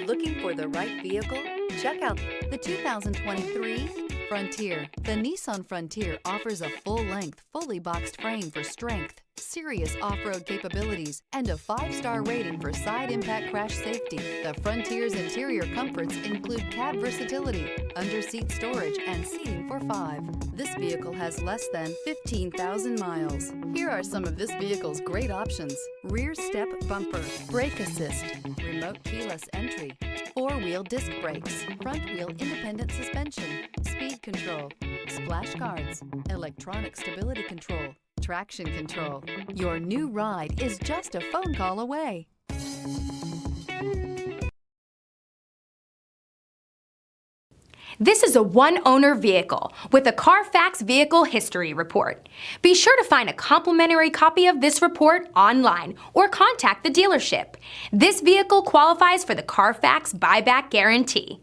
Looking for the right vehicle? Check out the 2023 Frontier. The Nissan Frontier offers a full-length, fully boxed frame for strength, serious off-road capabilities, and a 5-star rating for side impact crash safety. The Frontier's interior comforts include cab versatility, under-seat storage, and seating for 5. This vehicle has less than 15,000 miles. Here are some of this vehicle's great options: rear step bumper, brake assist, remote keyless entry, 4-wheel disc brakes, front wheel independent suspension, speed control, splash guards, electronic stability control, traction control. Your new ride is just a phone call away. This is a one-owner vehicle with a Carfax Vehicle History Report. Be sure to find a complimentary copy of this report online or contact the dealership. This vehicle qualifies for the Carfax Buyback Guarantee.